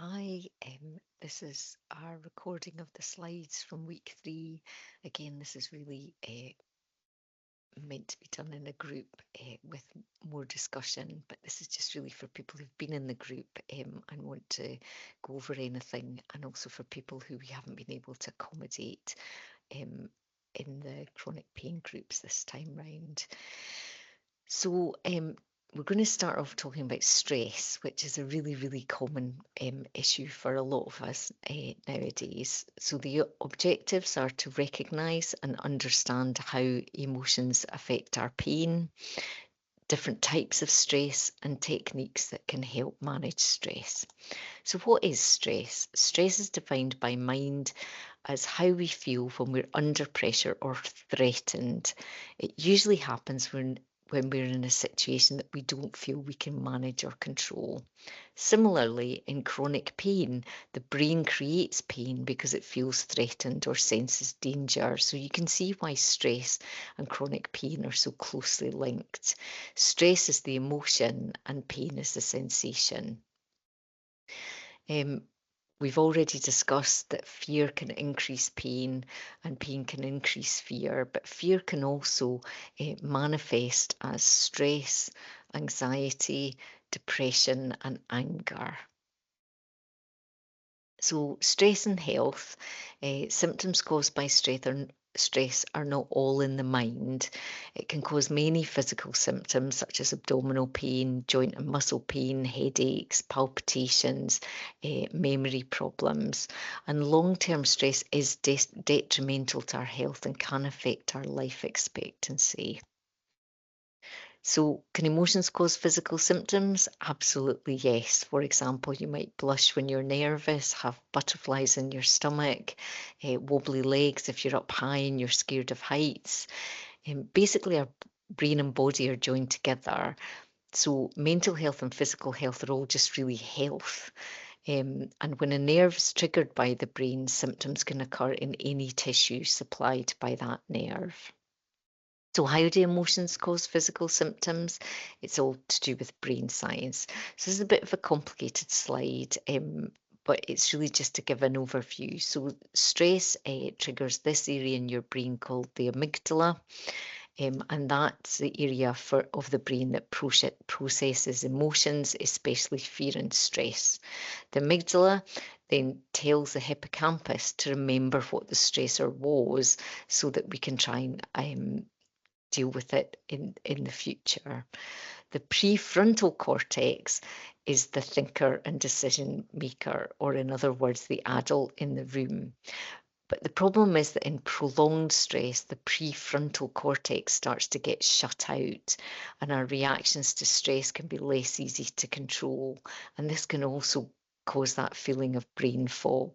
Hi, this is our recording of the slides from week 3. Again, this is really meant to be done in a group with more discussion, but this is just really for people who've been in the group and want to go over anything, and also for people who we haven't been able to accommodate um, in the chronic pain groups this time round. So we're going to start off talking about stress, which is a really, really common issue for a lot of us nowadays. So the objectives are to recognise and understand how emotions affect our pain, different types of stress, and techniques that can help manage stress. So what is stress? Stress is defined by mind as how we feel when we're under pressure or threatened. It usually happens when we're in a situation that we don't feel we can manage or control. Similarly, in chronic pain, the brain creates pain because it feels threatened or senses danger. So you can see why stress and chronic pain are so closely linked. Stress is the emotion and pain is the sensation. Um, We've already discussed that fear can increase pain and pain can increase fear, but fear can also manifest as stress, anxiety, depression, and anger. So, stress and health, symptoms caused by stress are not all in the mind. It can cause many physical symptoms such as abdominal pain, joint and muscle pain, headaches, palpitations, memory problems. And long term stress is detrimental to our health and can affect our life expectancy. So, can emotions cause physical symptoms? Absolutely, yes. For example, you might blush when you're nervous, have butterflies in your stomach, wobbly legs if you're up high and you're scared of heights. Basically, our brain and body are joined together. So, mental health and physical health are all just really health. And when a nerve is triggered by the brain, symptoms can occur in any tissue supplied by that nerve. So, how do emotions cause physical symptoms? It's all to do with brain science. So, this is a bit of a complicated slide, but it's really just to give an overview. So, stress triggers this area in your brain called the amygdala, and that's the area of the brain that processes emotions, especially fear and stress. The amygdala then tells the hippocampus to remember what the stressor was so that we can try and deal with it in the future. The prefrontal cortex is the thinker and decision maker, or in other words, the adult in the room. But the problem is that in prolonged stress, the prefrontal cortex starts to get shut out, and our reactions to stress can be less easy to control. And this can also cause that feeling of brain fog.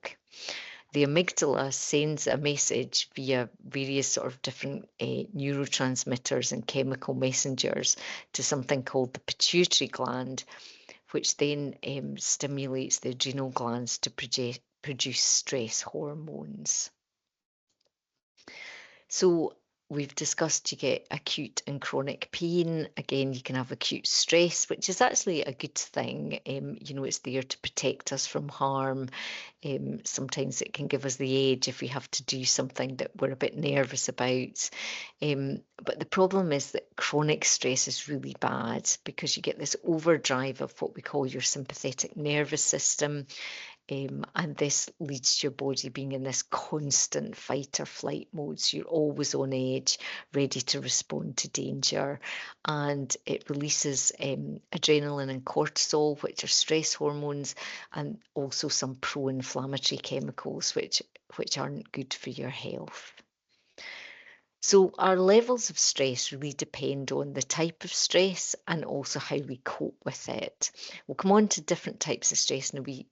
The amygdala sends a message via various sort of different neurotransmitters and chemical messengers to something called the pituitary gland, which then stimulates the adrenal glands to produce stress hormones. So we've discussed you get acute and chronic pain. Again, you can have acute stress, which is actually a good thing. It's there to protect us from harm. Sometimes it can give us the edge if we have to do something that we're a bit nervous about. But the problem is that chronic stress is really bad because you get this overdrive of what we call your sympathetic nervous system. And this leads to your body being in this constant fight or flight mode. So you're always on edge, ready to respond to danger. And it releases adrenaline and cortisol, which are stress hormones, and also some pro inflammatory chemicals, which aren't good for your health. So, our levels of stress really depend on the type of stress and also how we cope with it. We'll come on to different types of stress in a wee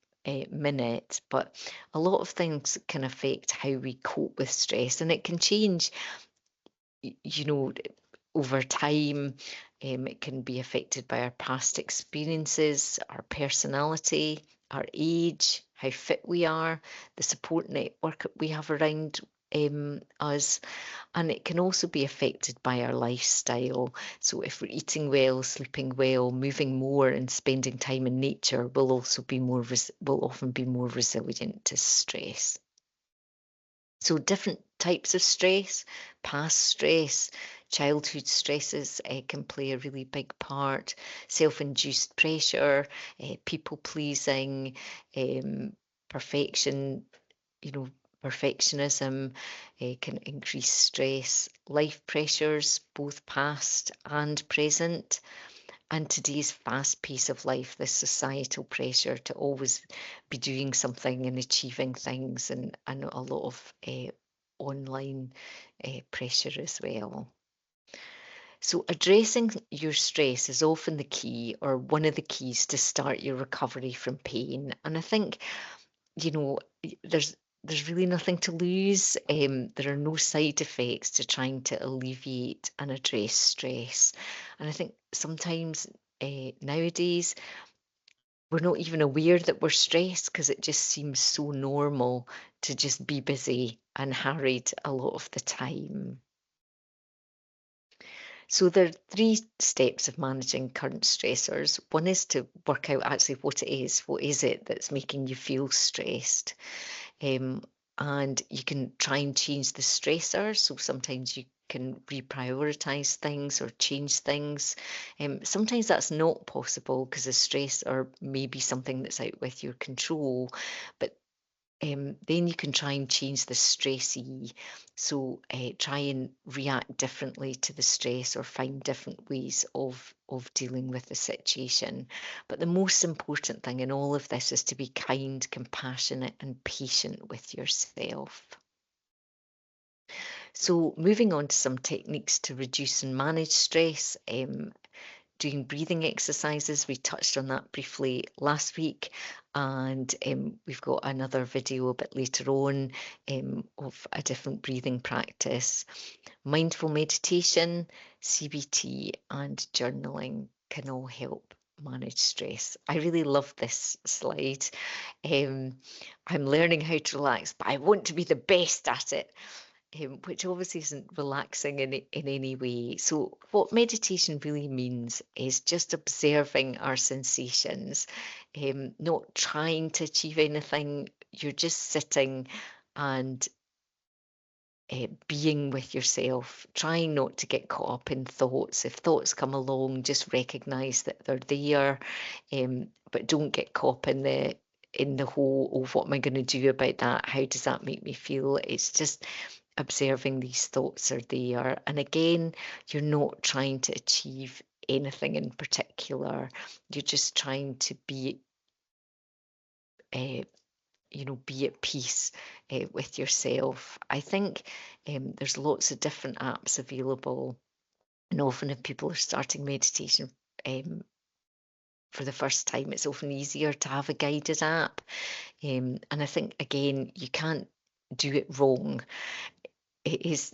minute, but a lot of things can affect how we cope with stress, and it can change, you know, over time. It can be affected by our past experiences, our personality, our age, how fit we are, the support network we have around us, and it can also be affected by our lifestyle. So if we're eating well, sleeping well, moving more, and spending time in nature, will often be more resilient to stress. So different types of stress, past stress, childhood stresses can play a really big part. Self-induced pressure, people pleasing, perfection, you know, perfectionism can increase stress. Life pressures, both past and present. And today's fast pace of life, this societal pressure to always be doing something and achieving things, and a lot of online pressure as well. So, addressing your stress is often the key or one of the keys to start your recovery from pain. And I think, you know, there's really nothing to lose. There are no side effects to trying to alleviate and address stress. And I think sometimes nowadays we're not even aware that we're stressed because it just seems so normal to just be busy and harried a lot of the time. So there are three steps of managing current stressors. One is to work out actually what it is. What is it that's making you feel stressed? Um, and you can try and change the stressor. So sometimes you can reprioritize things or change things. Sometimes that's not possible because the stressor may be something that's out with your control. But then you can try and change the stressee. So try and react differently to the stress or find different ways of dealing with the situation. But the most important thing in all of this is to be kind, compassionate, and patient with yourself. So moving on to some techniques to reduce and manage stress. Doing breathing exercises. We touched on that briefly last week, and we've got another video a bit later on of a different breathing practice. Mindful meditation, CBT, and journaling can all help manage stress. I really love this slide. Um, I'm learning how to relax, but I want to be the best at it, which obviously isn't relaxing in any way. So, what meditation really means is just observing our sensations, not trying to achieve anything. You're just sitting and being with yourself, trying not to get caught up in thoughts. If thoughts come along, just recognize that they're there, but don't get caught up in the whole, oh, what am I going to do about that? How does that make me feel? It's just observing these thoughts are there. And again, you're not trying to achieve anything in particular. You're just trying to uh, be at peace with yourself. I think there's lots of different apps available, and often if people are starting meditation um, for the first time, it's often easier to have a guided app. And I think again, you can't do it wrong. It is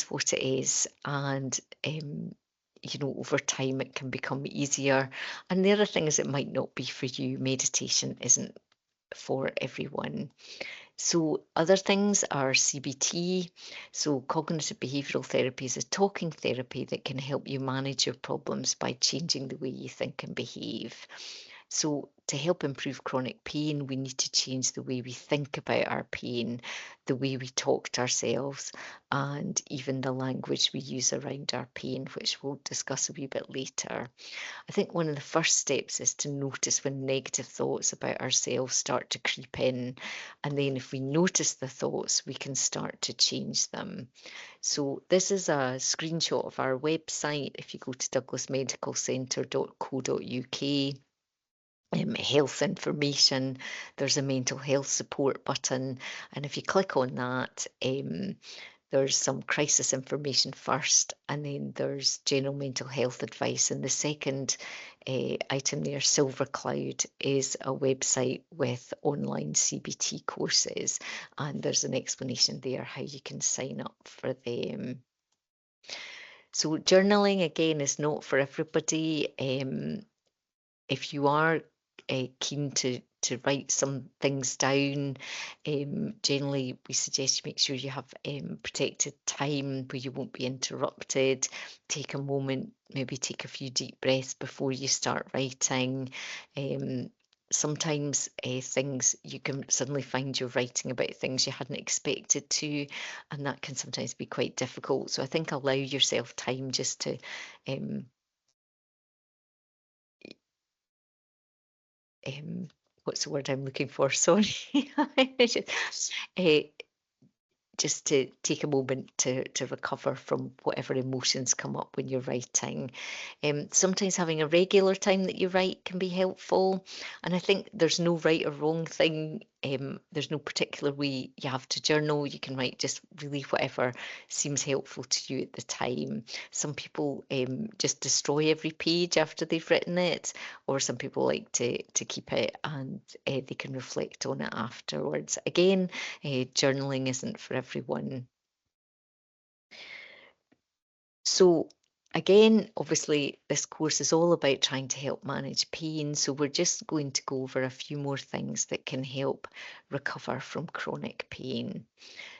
what it is, and over time it can become easier. And the other thing is, it might not be for you. Meditation isn't for everyone. So other things are CBT. So cognitive behavioral therapy is a talking therapy that can help you manage your problems by changing the way you think and behave. So to help improve chronic pain, we need to change the way we think about our pain, the way we talk to ourselves, and even the language we use around our pain, which we'll discuss a wee bit later. I think one of the first steps is to notice when negative thoughts about ourselves start to creep in. And then if we notice the thoughts, we can start to change them. So this is a screenshot of our website. If you go to douglasmedicalcentre.co.uk, health information, there's a mental health support button. And if you click on that, there's some crisis information first, and then there's general mental health advice. And the second item there, Silver Cloud, is a website with online CBT courses. And there's an explanation there how you can sign up for them. So journaling, again, is not for everybody. If you are keen to to write some things down. Generally, we suggest you make sure you have protected time where you won't be interrupted. Take a moment, maybe take a few deep breaths before you start writing. Um, Sometimes things you can suddenly find you're writing about things you hadn't expected to, and that can sometimes be quite difficult. So I think allow yourself time just to um, um, what's the word I'm looking for? Sorry. uh, just to take a moment to recover from whatever emotions come up when you're writing. Sometimes having a regular time that you write can be helpful, and I think there's no right or wrong thing. There's no particular way you have to journal. You can write just really whatever seems helpful to you at the time. Some people just destroy every page after they've written it, or some people like to keep it and they can reflect on it afterwards. Again, journaling isn't for everyone. So, again, obviously, this course is all about trying to help manage pain. So, we're just going to go over a few more things that can help recover from chronic pain.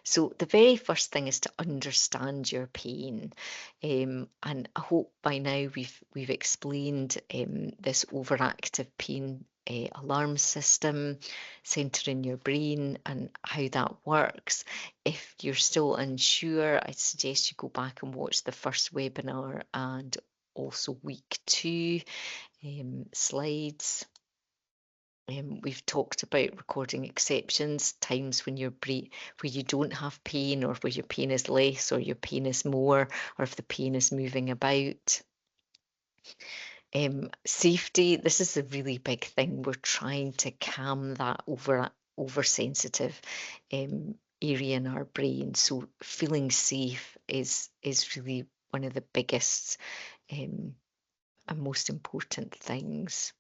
So the very first thing is to understand your pain, and I hope by now we've explained this overactive pain alarm system centre in your brain and how that works. If you're still unsure, I suggest you go back and watch the first webinar and also week 2 slides. We've talked about recording exceptions, times when where you don't have pain, or where your pain is less, or your pain is more, or if the pain is moving about. Safety, this is a really big thing. We're trying to calm that oversensitive area in our brain. So feeling safe is really one of the biggest um, and most important things.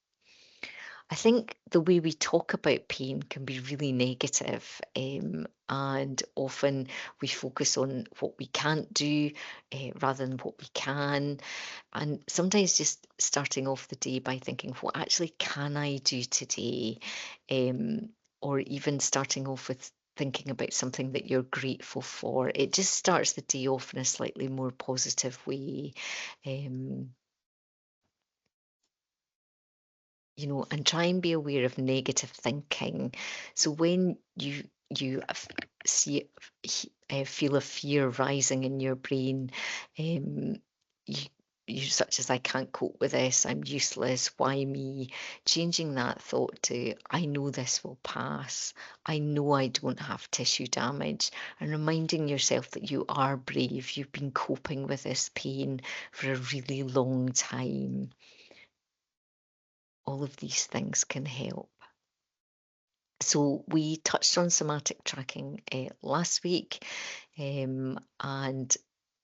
I think the way we talk about pain can be really negative, and often we focus on what we can't do rather than what we can. And sometimes just starting off the day by thinking, what actually can I do today? Um, or even starting off with thinking about something that you're grateful for. It just starts the day off in a slightly more positive way. Um, and try and be aware of negative thinking. So when you see feel a fear rising in your brain, um, you such as I can't cope with this, I'm useless, why me? Changing that thought to I know this will pass. I know I don't have tissue damage, and reminding yourself that you are brave. You've been coping with this pain for a really long time. All of these things can help. So we touched on somatic tracking last week, and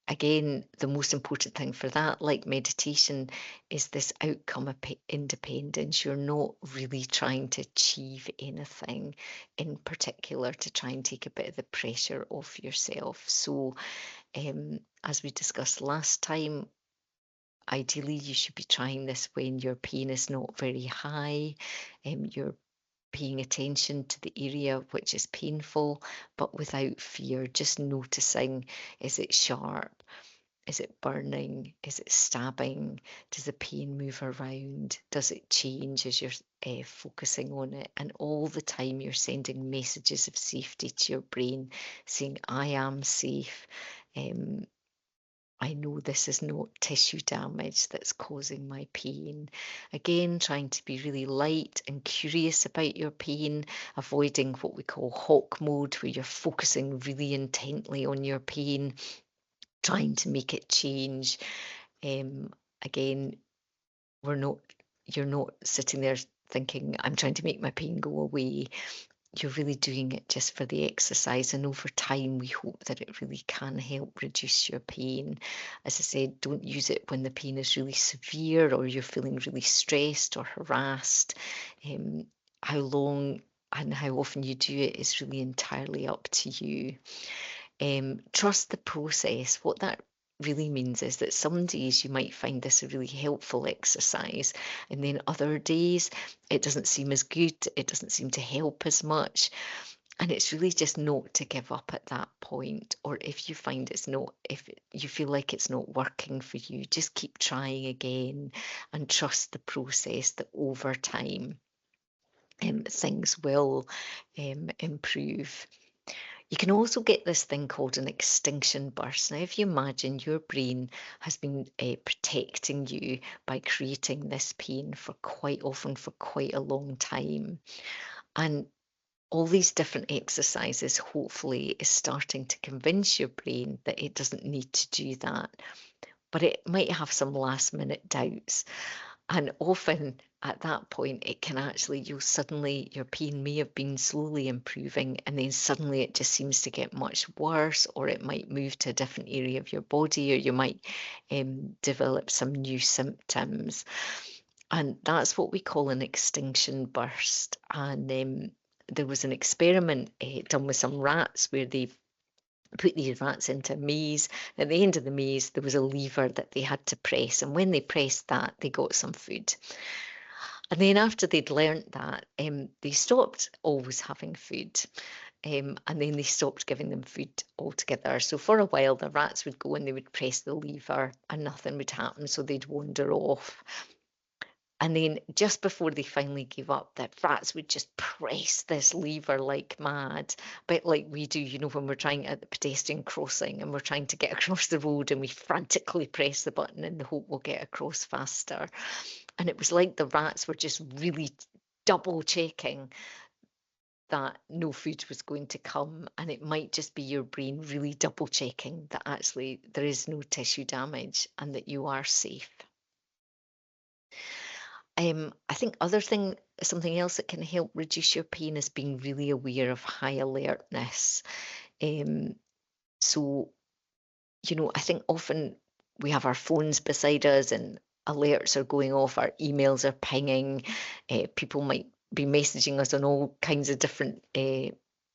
again, the most important thing for that, like meditation, is this outcome independence. You're not really trying to achieve anything in particular to try and take a bit of the pressure off yourself. So, as we discussed last time, ideally you should be trying this when your pain is not very high. You're paying attention to the area which is painful, but without fear, just noticing, is it sharp? Is it burning? Is it stabbing? Does the pain move around? Does it change as you're focusing on it? And all the time you're sending messages of safety to your brain, saying, I am safe. Um, I know this is not tissue damage that's causing my pain. Again, trying to be really light and curious about your pain, avoiding what we call hawk mode, where you're focusing really intently on your pain, trying to make it change. Again, we're not, you're not sitting there thinking, I'm trying to make my pain go away. You're really doing it just for the exercise, and over time we hope that it really can help reduce your pain. As I said, don't use it when the pain is really severe or you're feeling really stressed or harassed. How long and how often you do it is really entirely up to you. Trust the process. What that really means is that some days you might find this a really helpful exercise, and then other days it doesn't seem as good, it doesn't seem to help as much. And it's really just not to give up at that point, or if you find if you feel like it's not working for you, just keep trying again and trust the process that over time things will improve. You can also get this thing called an extinction burst. Now, if you imagine your brain has been protecting you by creating this pain for quite often for quite a long time, and all these different exercises hopefully is starting to convince your brain that it doesn't need to do that, but it might have some last minute doubts. And often at that point, it can actually, your pain may have been slowly improving, and then suddenly it just seems to get much worse, or it might move to a different area of your body, or you might develop some new symptoms. And that's what we call an extinction burst. And there was an experiment done with some rats where they put these rats into a maze. At the end of the maze, there was a lever that they had to press, and when they pressed that, they got some food. And then after they'd learnt that, they stopped always having food. And then they stopped giving them food altogether. So for a while, the rats would go and they would press the lever and nothing would happen, so they'd wander off. And then just before they finally gave up, the rats would just press this lever like mad, but like we do, when we're trying at the pedestrian crossing and we're trying to get across the road and we frantically press the button in the hope we'll get across faster. And it was like the rats were just really double checking that no food was going to come, and it might just be your brain really double checking that actually there is no tissue damage and that you are safe. I think something else that can help reduce your pain is being really aware of high alertness. Um, so, I think often we have our phones beside us and alerts are going off, our emails are pinging, people might be messaging us on all kinds of different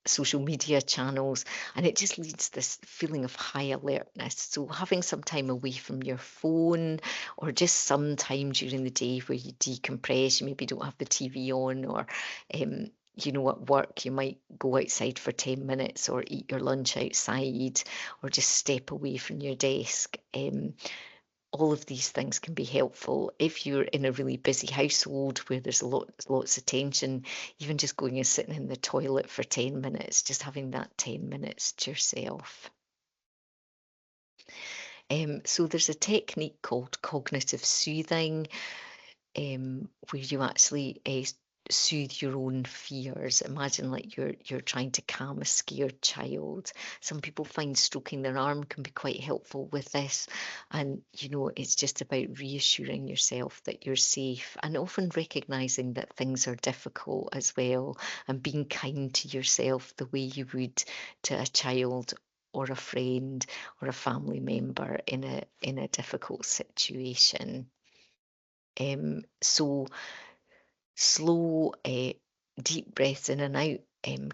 social media channels, and it just leads to this feeling of high alertness. So having some time away from your phone, or just some time during the day where you decompress, you maybe don't have the TV on, or at work you might go outside for 10 minutes or eat your lunch outside, or just step away from your desk. All of these things can be helpful. If you're in a really busy household where there's lots of tension, even just going and sitting in the toilet for 10 minutes, just having that 10 minutes to yourself. So there's a technique called cognitive soothing, where you actually soothe your own fears. Imagine like you're trying to calm a scared child. Some people find stroking their arm can be quite helpful with this, and it's just about reassuring yourself that you're safe, and often recognizing that things are difficult as well, and being kind to yourself the way you would to a child or a friend or a family member in a difficult situation. So slow, deep breaths in and out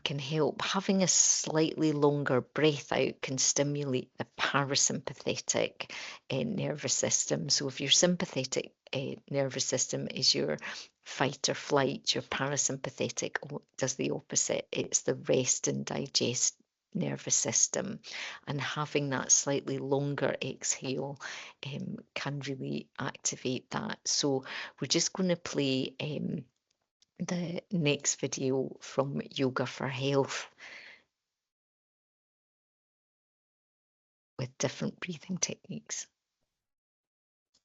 can help. Having a slightly longer breath out can stimulate the parasympathetic nervous system. So if your sympathetic nervous system is your fight or flight, your parasympathetic does the opposite. It's the rest and digest nervous system, and having that slightly longer exhale can really activate that. So we're just going to play the next video from Yoga for Health with different breathing techniques.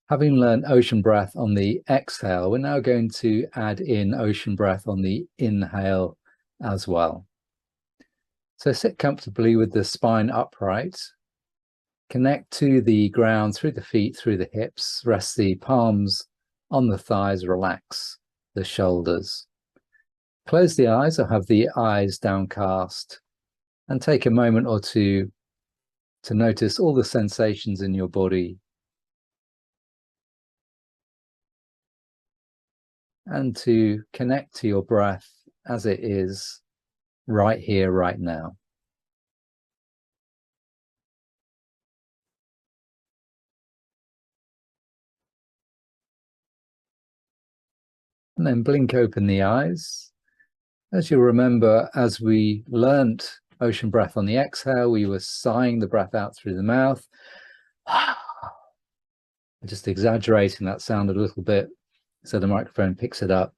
Having learned ocean breath on the exhale, we're now going to add in ocean breath on the inhale as well. So sit comfortably with the spine upright. Connect to the ground through the feet, through the hips. Rest the palms on the thighs. Relax the shoulders. Close the eyes or have the eyes downcast, and take a moment or two to notice all the sensations in your body and to connect to your breath as it is right here, right now. and then blink open the eyes. As you'll remember, as we learnt ocean breath on the exhale, we were sighing the breath out through the mouth. Just exaggerating that sound a little bit so the microphone picks it up.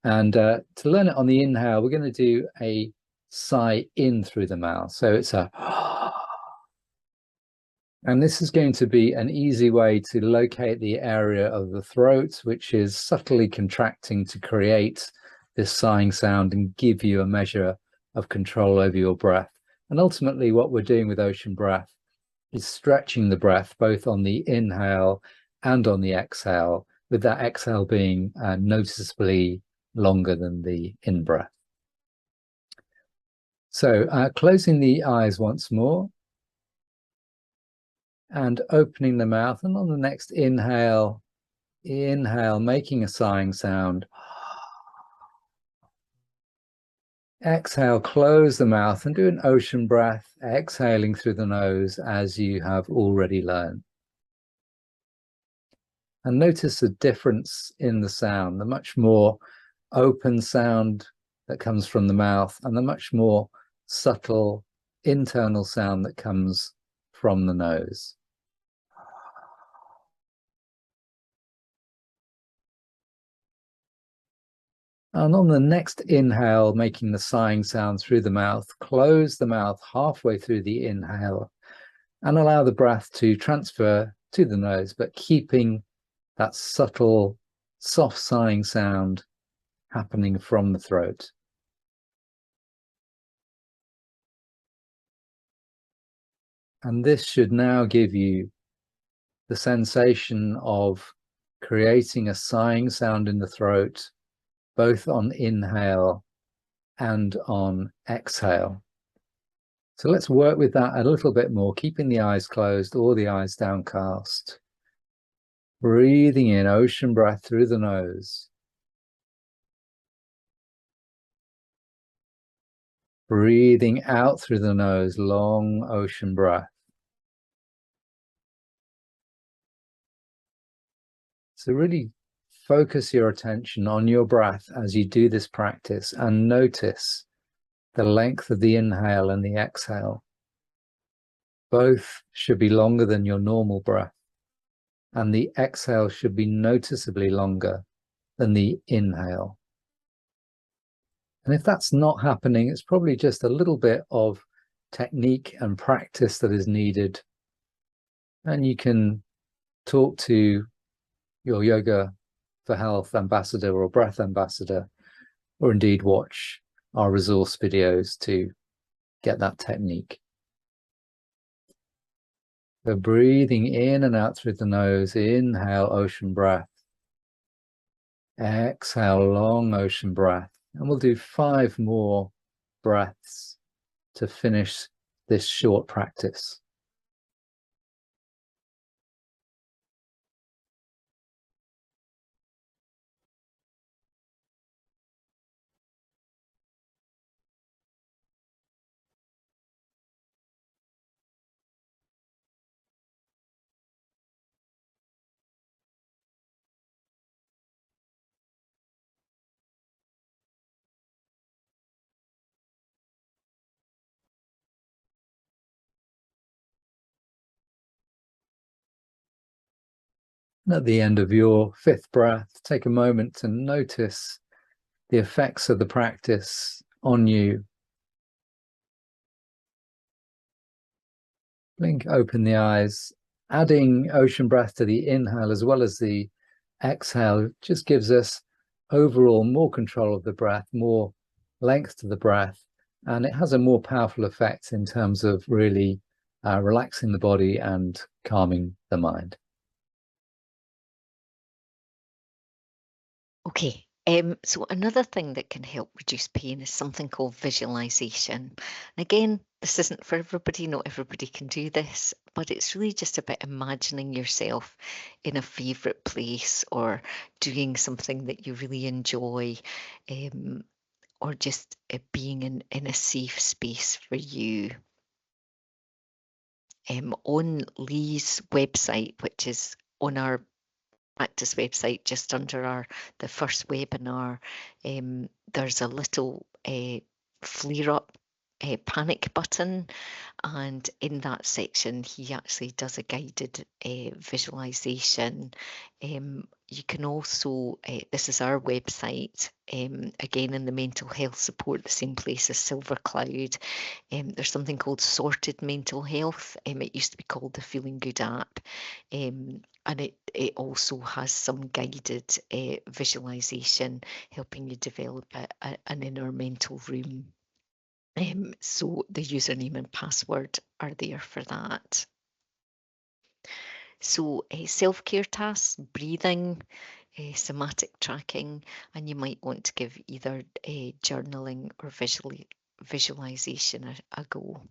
And to learn it on the inhale, we're going to do a sigh in through the mouth. So it's a and this is going to be an easy way to locate the area of the throat, which is subtly contracting to create this sighing sound and give you a measure of control over your breath. And ultimately, what we're doing with ocean breath is stretching the breath both on the inhale and on the exhale, with that exhale being noticeably longer than the in-breath. So closing the eyes once more and opening the mouth, and on the next inhale, making a sighing sound. Exhale, close the mouth and do an ocean breath, exhaling through the nose as you have already learned. And notice the difference in the sound, the much more open sound that comes from the mouth and the much more subtle internal sound that comes from the nose. And on the next inhale, making the sighing sound through the mouth, close the mouth halfway through the inhale and allow the breath to transfer to the nose, but keeping that subtle, soft sighing sound happening from the throat. And this should now give you the sensation of creating a sighing sound in the throat, both on inhale and on exhale. So let's work with that a little bit more, keeping the eyes closed or the eyes downcast. Breathing in ocean breath through the nose. Breathing out through the nose, long ocean breath. So really focus your attention on your breath as you do this practice and notice the length of the inhale and the exhale. Both should be longer than your normal breath, and the exhale should be noticeably longer than the inhale. And if that's not happening, it's probably just a little bit of technique and practice that is needed. And you can talk to your Yoga for Health ambassador or breath ambassador, or indeed watch our resource videos to get that technique. So breathing in and out through the nose, inhale, ocean breath. Exhale, long ocean breath. And we'll do 5 more breaths to finish this short practice. And at the end of your 5th breath, take a moment to notice the effects of the practice on you. Blink open the eyes. Adding ocean breath to the inhale as well as the exhale just gives us overall more control of the breath, more length to the breath, and it has a more powerful effect in terms of really relaxing the body and calming the mind. Okay, so another thing that can help reduce pain is something called visualization. And again, this isn't for everybody, not everybody can do this, but it's really just about imagining yourself in a favourite place or doing something that you really enjoy, or just being in a safe space for you. On Lee's website, which is on our practice website, just under the first webinar, there's a little flare up panic button, and in that section he actually does a guided visualization. You can also, this is our website, again in the mental health support, the same place as Silver Cloud. There's something called Sorted Mental Health. It used to be called the Feeling Good app. And it also has some guided visualization, helping you develop an inner mental room. So the username and password are there for that. So self-care tasks, breathing, somatic tracking, and you might want to give either journaling or visualization a go.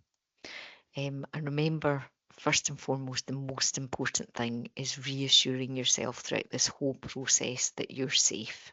And remember, first and foremost, the most important thing is reassuring yourself throughout this whole process that you're safe.